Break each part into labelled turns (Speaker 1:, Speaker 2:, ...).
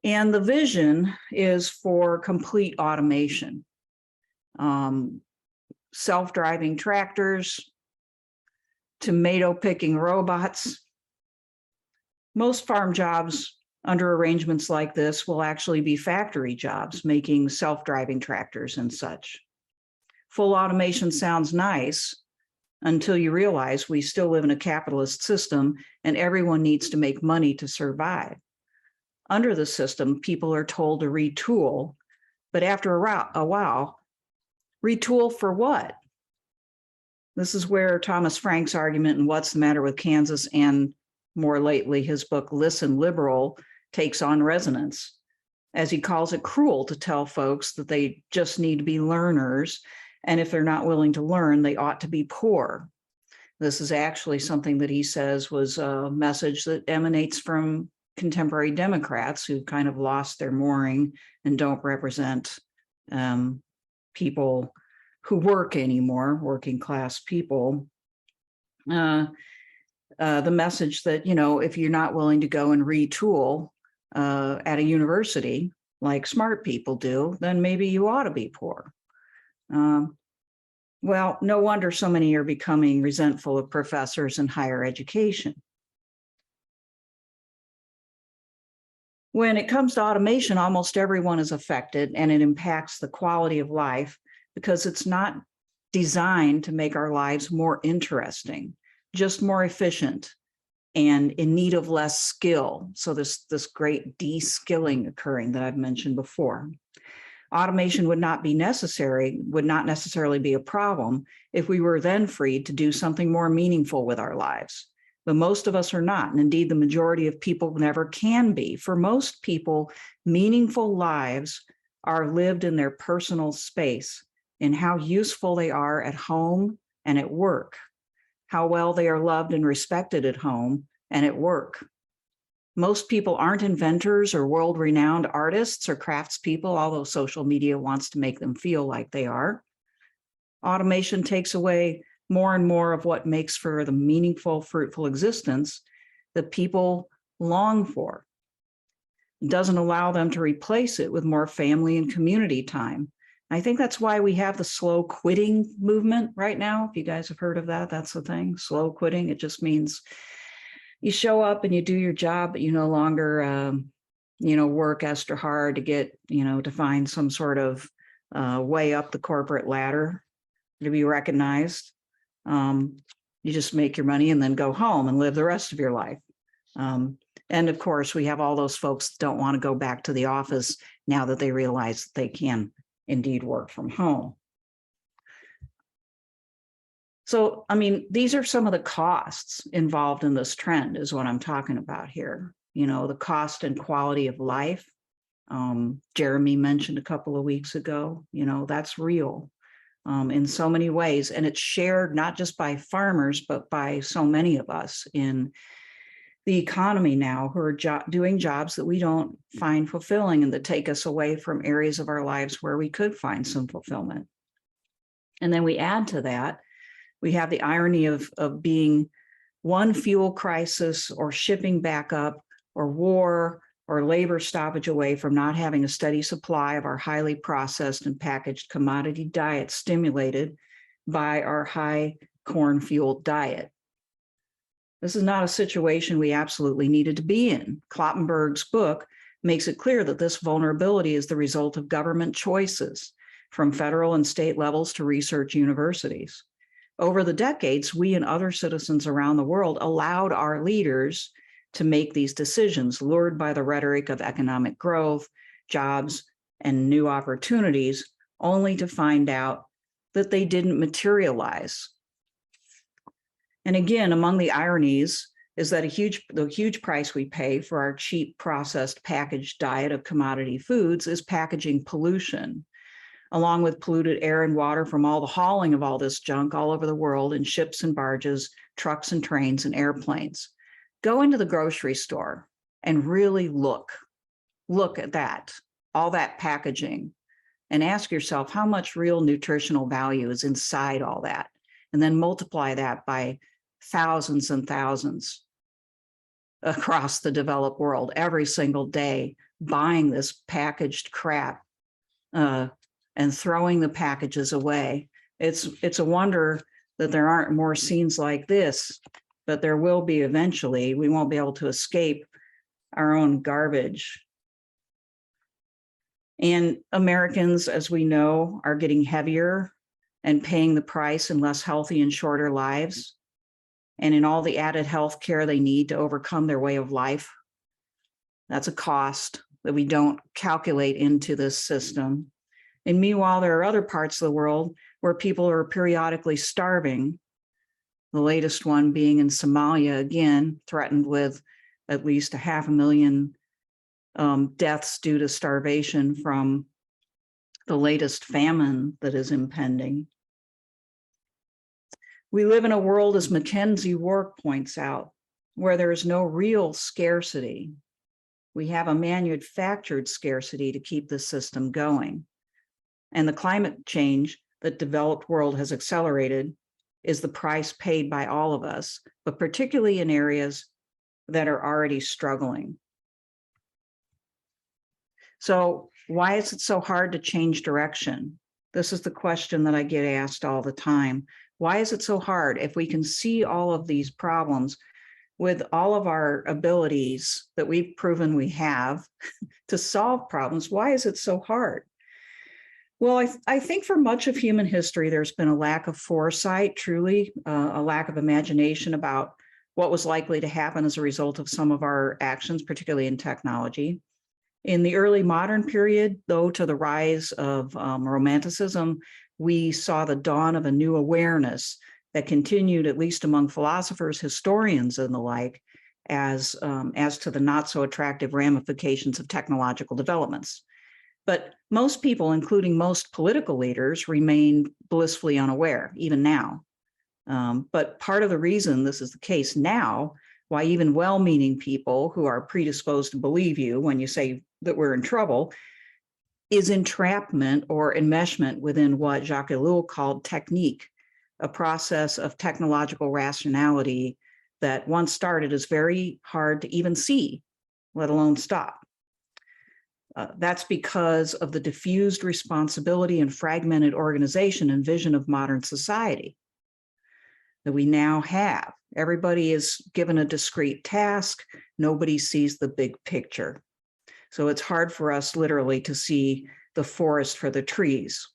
Speaker 1: And the vision is for complete automation. Self-driving tractors, tomato picking robots. Most farm jobs under arrangements like this will actually be factory jobs, making self-driving tractors and such. Full automation sounds nice until you realize we still live in a capitalist system and everyone needs to make money to survive. Under the system, people are told to retool, but after a while, retool for what? This is where Thomas Frank's argument in What's the Matter with Kansas, and more lately his book Listen Liberal, takes on resonance, as he calls it cruel to tell folks that they just need to be learners, and if they're not willing to learn, they ought to be poor. This is actually something that he says was a message that emanates from contemporary Democrats who kind of lost their mooring and don't represent people who work anymore, working class people. The message that, you know, if you're not willing to go and retool at a university like smart people do, then maybe you ought to be poor. Well, no wonder so many are becoming resentful of professors in higher education. When it comes to automation, almost everyone is affected, and it impacts the quality of life because it's not designed to make our lives more interesting, just more efficient and in need of less skill. So there's this great de-skilling occurring that I've mentioned before. Automation would not necessarily be a problem if we were then freed to do something more meaningful with our lives. But most of us are not, and indeed the majority of people never can be. For most people, meaningful lives are lived in their personal space, in how useful they are at home and at work, how well they are loved and respected at home and at work. Most people aren't inventors or world-renowned artists or craftspeople, although social media wants to make them feel like they are. Automation takes away more and more of what makes for the meaningful, fruitful existence that people long for. It doesn't allow them to replace it with more family and community time. I think that's why we have the slow quitting movement right now. If you guys have heard of that, that's the thing, slow quitting. It just means you show up and you do your job, but you no longer, work extra hard to get, to find some sort of way up the corporate ladder to be recognized. You just make your money and then go home and live the rest of your life. And of course, we have all those folks that don't want to go back to the office now that they realize that they can indeed work from home. So, I mean, these are some of the costs involved in this trend is what I'm talking about here. The cost and quality of life. Jeremy mentioned a couple of weeks ago, that's real. In so many ways, and it's shared not just by farmers, but by so many of us in the economy now who are doing jobs that we don't find fulfilling and that take us away from areas of our lives where we could find some fulfillment. And then we add to that, we have the irony of being one fuel crisis or shipping backup or war or labor stoppage away from not having a steady supply of our highly processed and packaged commodity diet stimulated by our high corn-fueled diet. This is not a situation we absolutely needed to be in. Kloppenberg's book makes it clear that this vulnerability is the result of government choices from federal and state levels to research universities. Over the decades, we and other citizens around the world allowed our leaders to make these decisions, lured by the rhetoric of economic growth, jobs, and new opportunities, only to find out that they didn't materialize. And again, among the ironies is that the huge price we pay for our cheap processed packaged diet of commodity foods is packaging pollution, along with polluted air and water from all the hauling of all this junk all over the world in ships and barges, trucks and trains and airplanes. Go into the grocery store and really look at that, all that packaging, and ask yourself how much real nutritional value is inside all that, and then multiply that by thousands and thousands. across the developed world every single day, buying this packaged crap and throwing the packages away. It's a wonder that there aren't more scenes like this, but there will be eventually. We won't be able to escape our own garbage. And Americans, as we know, are getting heavier and paying the price in less healthy and shorter lives, and in all the added health care they need to overcome their way of life. That's a cost that we don't calculate into this system. And meanwhile, there are other parts of the world where people are periodically starving. The latest one being in Somalia, again, threatened with at least 500,000 deaths due to starvation from the latest famine that is impending. We live in a world, as Mackenzie Wark points out, where there is no real scarcity. We have a manufactured scarcity to keep the system going. And the climate change that developed world has accelerated is the price paid by all of us, but particularly in areas that are already struggling. So why is it so hard to change direction? This is the question that I get asked all the time. Why is it so hard if we can see all of these problems with all of our abilities that we've proven we have to solve problems? Why is it so hard? Well, I think for much of human history, there's been a lack of foresight, truly, a lack of imagination about what was likely to happen as a result of some of our actions, particularly in technology. In the early modern period, though, to the rise of Romanticism, we saw the dawn of a new awareness that continued, at least among philosophers, historians, and the like, as to the not so attractive ramifications of technological developments. But most people, including most political leaders, remain blissfully unaware, even now. But part of the reason this is the case now, why even well-meaning people who are predisposed to believe you when you say that we're in trouble, is entrapment or enmeshment within what Jacques Ellul called technique, a process of technological rationality that once started is very hard to even see, let alone stop. That's because of the diffused responsibility and fragmented organization and vision of modern society that we now have. Everybody is given a discrete task. Nobody sees the big picture. So it's hard for us literally to see the forest for the trees.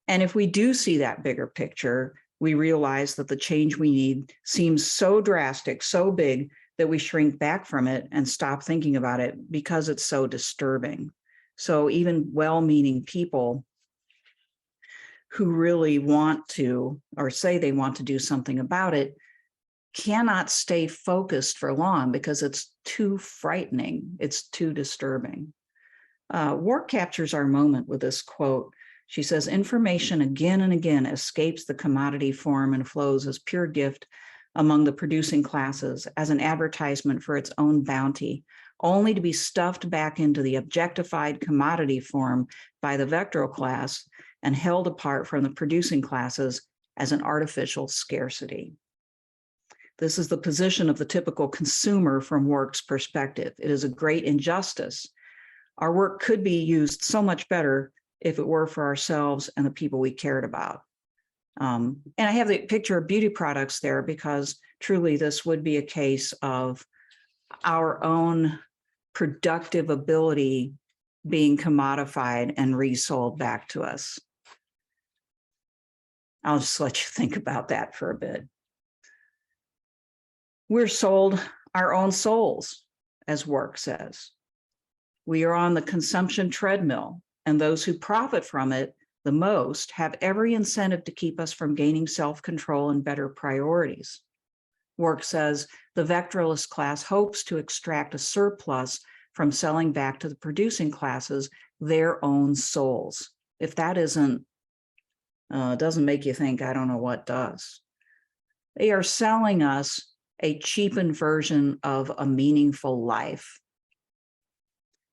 Speaker 1: And if we do see that bigger picture, we realize that the change we need seems so drastic, so big, that we shrink back from it and stop thinking about it because it's so disturbing. So even well-meaning people who really want to, or say they want to do something about it, cannot stay focused for long because it's too frightening. It's too disturbing. Wark captures our moment with this quote. She says, information again and again escapes the commodity form and flows as pure gift among the producing classes as an advertisement for its own bounty, only to be stuffed back into the objectified commodity form by the vectoral class and held apart from the producing classes as an artificial scarcity. This is the position of the typical consumer from Wark's perspective. It is a great injustice. Our work could be used so much better if it were for ourselves and the people we cared about. And I have the picture of beauty products there because truly this would be a case of our own productive ability being commodified and resold back to us. I'll just let you think about that for a bit. We're sold our own souls, as Wark says. We are on the consumption treadmill, and those who profit from it the most have every incentive to keep us from gaining self-control and better priorities. Wark says the vectoralist class hopes to extract a surplus from selling back to the producing classes their own souls. If that doesn't make you think, I don't know what does. They are selling us a cheapened version of a meaningful life.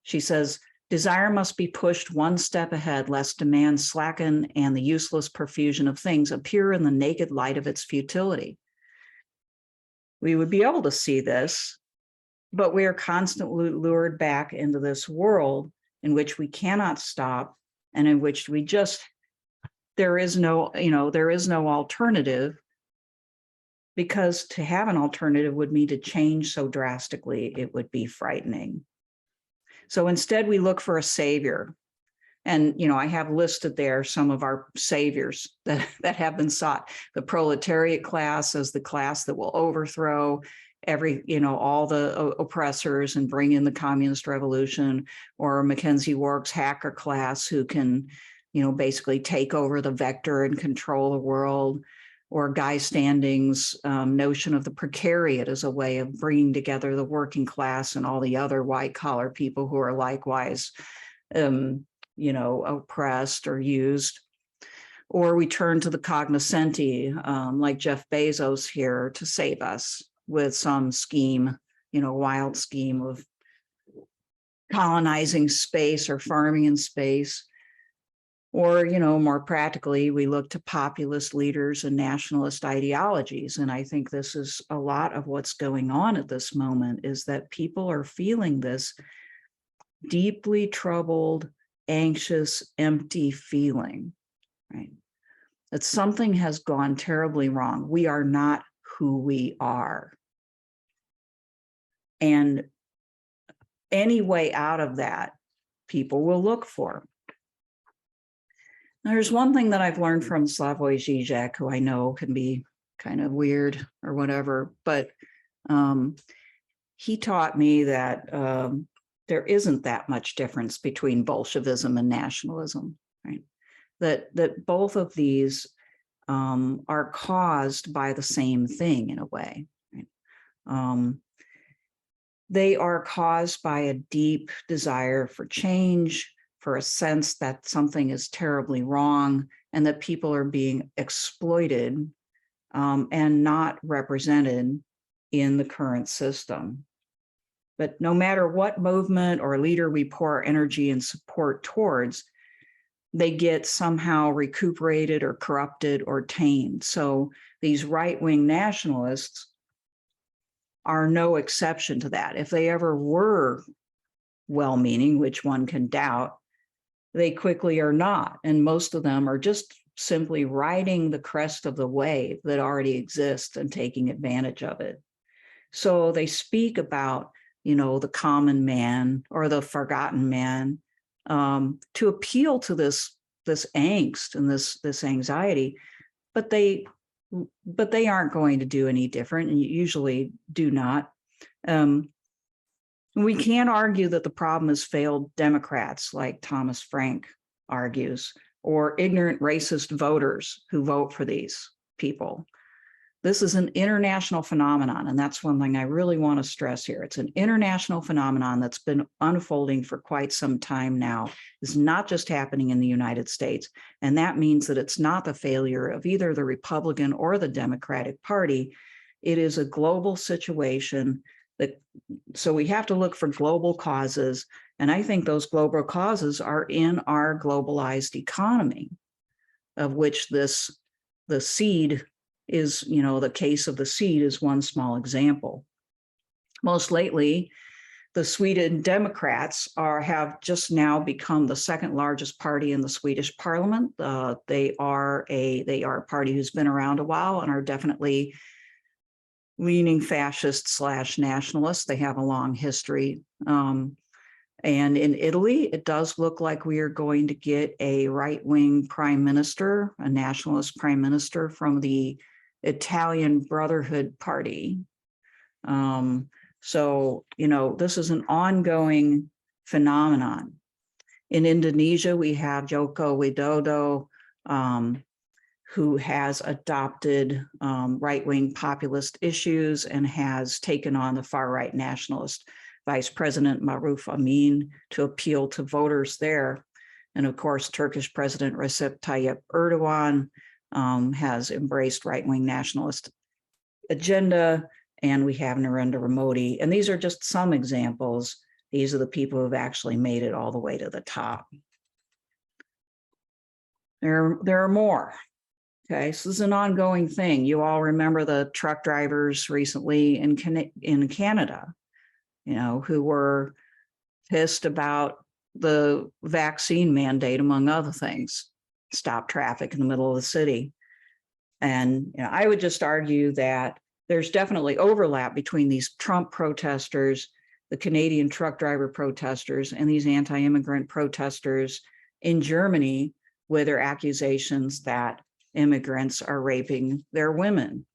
Speaker 1: She says, desire must be pushed one step ahead, lest demand slacken and the useless profusion of things appear in the naked light of its futility. We would be able to see this But we are constantly lured back into this world in which we cannot stop, and in which we just, there is no alternative, because to have an alternative would mean to change so drastically, it would be frightening. So instead, we look for a savior. And, I have listed there some of our saviors that have been sought. The proletariat class as the class that will overthrow all the oppressors and bring in the communist revolution, or Mackenzie Wark's hacker class who can, basically take over the vector and control the world, or Guy Standing's notion of the precariat as a way of bringing together the working class and all the other white collar people who are likewise oppressed or used. Or we turn to the cognoscenti, like Jeff Bezos here, to save us with some scheme, wild scheme of colonizing space or farming in space. Or, more practically, we look to populist leaders and nationalist ideologies. And I think this is a lot of what's going on at this moment, is that people are feeling this deeply troubled, anxious, empty feeling, right? That something has gone terribly wrong. We are not who we are. And any way out of that, people will look for. Now, there's one thing that I've learned from Slavoj Žižek, who I know can be kind of weird or whatever, but he taught me that there isn't that much difference between Bolshevism and nationalism, right? That both of these are caused by the same thing in a way, right? They are caused by a deep desire for change, for a sense that something is terribly wrong and that people are being exploited and not represented in the current system. But no matter what movement or leader we pour energy and support towards, they get somehow recuperated or corrupted or tamed. So these right-wing nationalists are no exception to that. If they ever were well-meaning, which one can doubt, they quickly are not. And most of them are just simply riding the crest of the wave that already exists and taking advantage of it. So they speak about, the common man or the forgotten man, to appeal to this angst and this anxiety, but they aren't going to do any different, and usually do not. We can't argue that the problem is failed Democrats, like Thomas Frank argues, or ignorant racist voters who vote for these people. This is an international phenomenon, and that's one thing I really want to stress here. It's an international phenomenon that's been unfolding for quite some time now. It's not just happening in the United States, and that means that it's not the failure of either the Republican or the Democratic Party. It is a global situation. So we have to look for global causes, and I think those global causes are in our globalized economy, of which the seed is, the case of the seed is one small example. Most lately, the Sweden Democrats have just now become the second largest party in the Swedish parliament. They are a party who's been around a while and are definitely leaning fascist / nationalist. They have a long history. And in Italy, it does look like we are going to get a right-wing prime minister, a nationalist prime minister from the Italian Brotherhood Party. So, this is an ongoing phenomenon. In Indonesia, we have Joko Widodo, who has adopted right-wing populist issues and has taken on the far-right nationalist Vice President Maruf Amin to appeal to voters there. And of course, Turkish President Recep Tayyip Erdogan has embraced right-wing nationalist agenda, and we have Narendra Modi. And these are just some examples. These are the people who have actually made it all the way to the top. There are more. Okay, so this is an ongoing thing. You all remember the truck drivers recently in Canada. who were pissed about the vaccine mandate, among other things, stop traffic in the middle of the city. And I would just argue that there's definitely overlap between these Trump protesters, the Canadian truck driver protesters, and these anti-immigrant protesters in Germany with their accusations that immigrants are raping their women.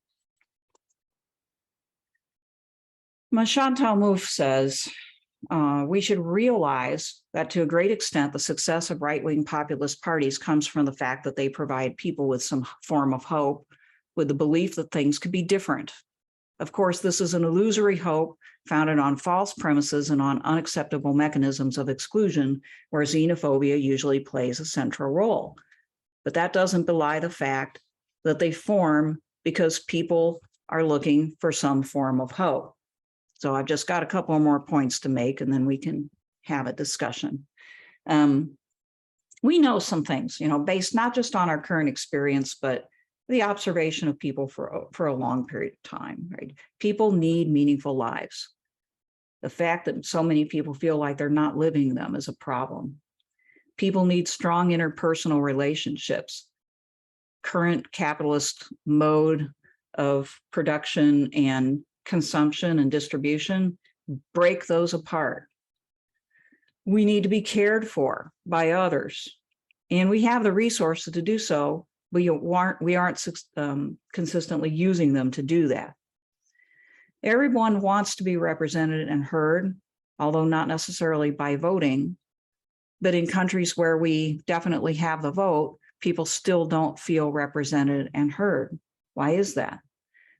Speaker 1: Chantal Mouffe says, we should realize that to a great extent, the success of right-wing populist parties comes from the fact that they provide people with some form of hope, with the belief that things could be different. Of course, this is an illusory hope founded on false premises and on unacceptable mechanisms of exclusion, where xenophobia usually plays a central role. But that doesn't belie the fact that they form because people are looking for some form of hope. So I've just got a couple more points to make, and then we can have a discussion. We know some things, based not just on our current experience, but the observation of people for a long period of time, right? People need meaningful lives. The fact that so many people feel like they're not living them is a problem. People need strong interpersonal relationships. Current capitalist mode of production and consumption and distribution break those apart. We need to be cared for by others, and we have the resources to do so, but we aren't consistently using them to do that. Everyone wants to be represented and heard, although not necessarily by voting. But in countries where we definitely have the vote, people still don't feel represented and heard. Why is that?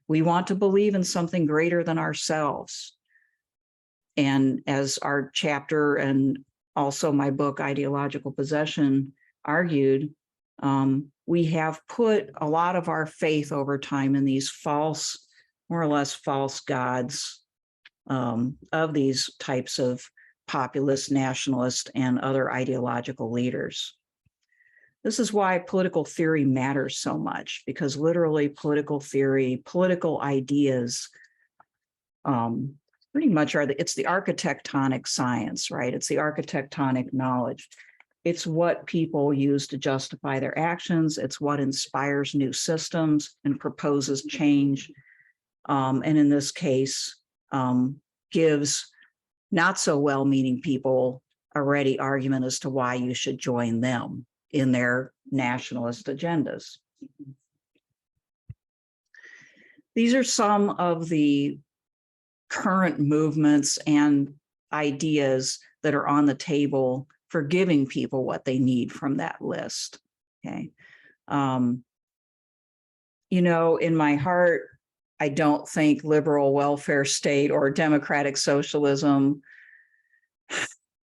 Speaker 1: We want to believe in something greater than ourselves. And as our chapter and also my book, Ideological Possession, argued, we have put a lot of our faith over time in these false, more or less false gods of these types of populist, nationalist, and other ideological leaders. This is why political theory matters so much, because literally political theory, political ideas pretty much it's the architectonic science, right? It's the architectonic knowledge. It's what people use to justify their actions. It's what inspires new systems and proposes change. And in this case, gives not so well-meaning people a ready argument as to why you should join them in their nationalist agendas. These are some of the current movements and ideas that are on the table for giving people what they need from that list, okay? In my heart, I don't think liberal welfare state or democratic socialism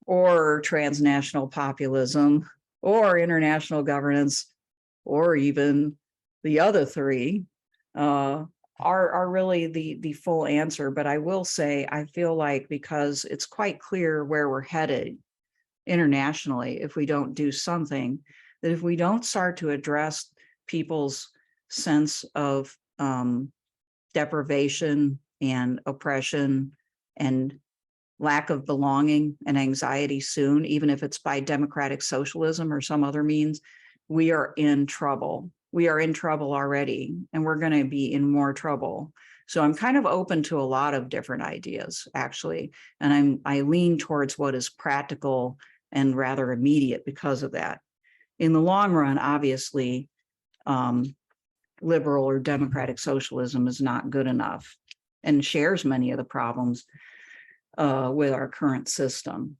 Speaker 1: or transnational populism or international governance, or even the other three, are really the full answer. But I will say, I feel like because it's quite clear where we're headed internationally, if we don't do something, that if we don't start to address people's sense of deprivation and oppression and lack of belonging and anxiety soon, even if it's by democratic socialism or some other means, we are in trouble. We are in trouble already, and we're going to be in more trouble. So I'm kind of open to a lot of different ideas, actually, and I lean towards what is practical and rather immediate because of that. In the long run, obviously, liberal or democratic socialism is not good enough and shares many of the problems with our current system.